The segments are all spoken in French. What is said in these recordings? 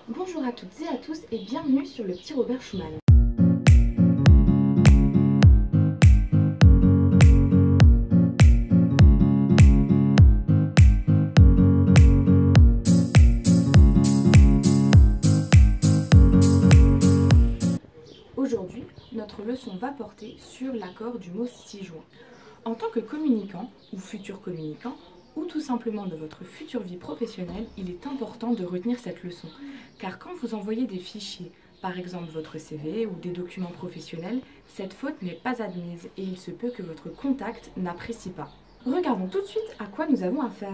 Bonjour à toutes et à tous et bienvenue sur le petit Robert Schumann. Aujourd'hui, notre leçon va porter sur l'accord du mot ci-joint. En tant que communicant ou futur communicant, ou tout simplement de votre future vie professionnelle, il est important de retenir cette leçon. Car quand vous envoyez des fichiers, par exemple votre CV ou des documents professionnels, cette faute n'est pas admise et il se peut que votre contact n'apprécie pas. Regardons tout de suite à quoi nous avons affaire.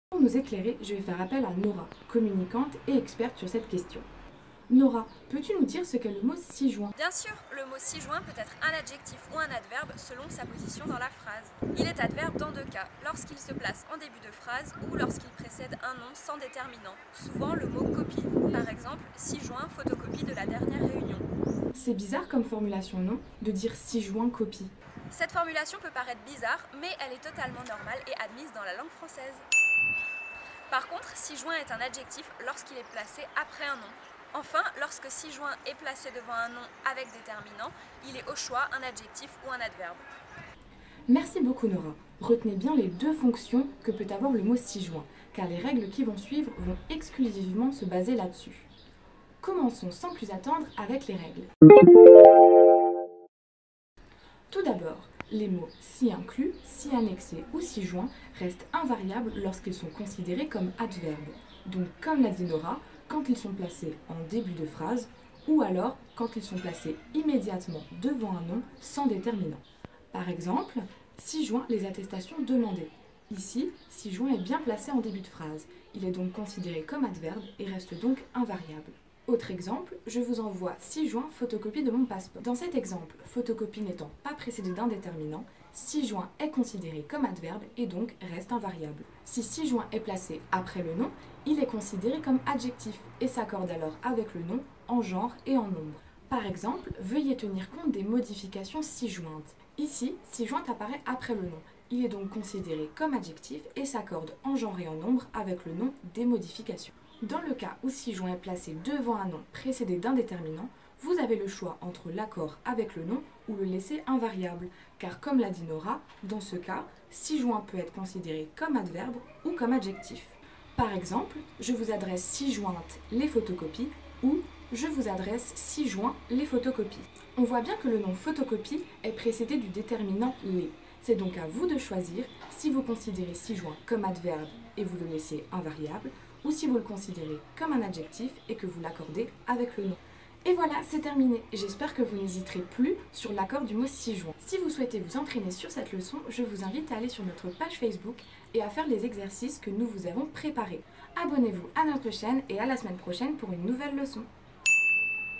Pour nous éclairer, je vais faire appel à Nora, communicante et experte sur cette question. Nora, peux-tu nous dire ce qu'est le mot ci-joint? Bien sûr, le mot ci-joint peut être un adjectif ou un adverbe selon sa position dans la phrase. Il est adverbe dans deux cas, lorsqu'il se place en début de phrase ou lorsqu'il précède un nom sans déterminant, souvent le mot copie. Par exemple, ci-joint photocopie de la dernière réunion. C'est bizarre comme formulation, non? De dire ci-joint copie. Cette formulation peut paraître bizarre, mais elle est totalement normale et admise dans la langue française. Par contre, ci-joint est un adjectif lorsqu'il est placé après un nom. Enfin, lorsque ci-joint est placé devant un nom avec déterminant, il est au choix un adjectif ou un adverbe. Merci beaucoup Nora. Retenez bien les deux fonctions que peut avoir le mot ci-joint, car les règles qui vont suivre vont exclusivement se baser là-dessus. Commençons sans plus attendre avec les règles. Tout d'abord, les mots ci inclus, ci annexé ou ci joint restent invariables lorsqu'ils sont considérés comme adverbes. Donc comme l'a dit Nora, quand ils sont placés en début de phrase ou alors quand ils sont placés immédiatement devant un nom sans déterminant. Par exemple, ci joint les attestations demandées. Ici, ci joint est bien placé en début de phrase. Il est donc considéré comme adverbe et reste donc invariable. Autre exemple, je vous envoie ci-joint photocopie de mon passeport. Dans cet exemple, photocopie n'étant pas précédée d'un déterminant, ci-joint est considéré comme adverbe et donc reste invariable. Si ci-joint est placé après le nom, il est considéré comme adjectif et s'accorde alors avec le nom en genre et en nombre. Par exemple, veuillez tenir compte des modifications ci-jointes. Ici, ci-jointe apparaît après le nom. Il est donc considéré comme adjectif et s'accorde en genre et en nombre avec le nom des modifications. Dans le cas où ci-joint est placé devant un nom précédé d'un déterminant, vous avez le choix entre l'accord avec le nom ou le laisser invariable, car comme l'a dit Nora, dans ce cas, ci-joint peut être considéré comme adverbe ou comme adjectif. Par exemple, je vous adresse ci-jointe les photocopies ou je vous adresse ci-joint les photocopies. On voit bien que le nom photocopie est précédé du déterminant les. C'est donc à vous de choisir si vous considérez ci-joint comme adverbe et vous le laissez invariable, ou si vous le considérez comme un adjectif et que vous l'accordez avec le nom. Et voilà, c'est terminé. J'espère que vous n'hésiterez plus sur l'accord du mot ci-joint. Si vous souhaitez vous entraîner sur cette leçon, je vous invite à aller sur notre page Facebook et à faire les exercices que nous vous avons préparés. Abonnez-vous à notre chaîne et à la semaine prochaine pour une nouvelle leçon.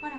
Voilà.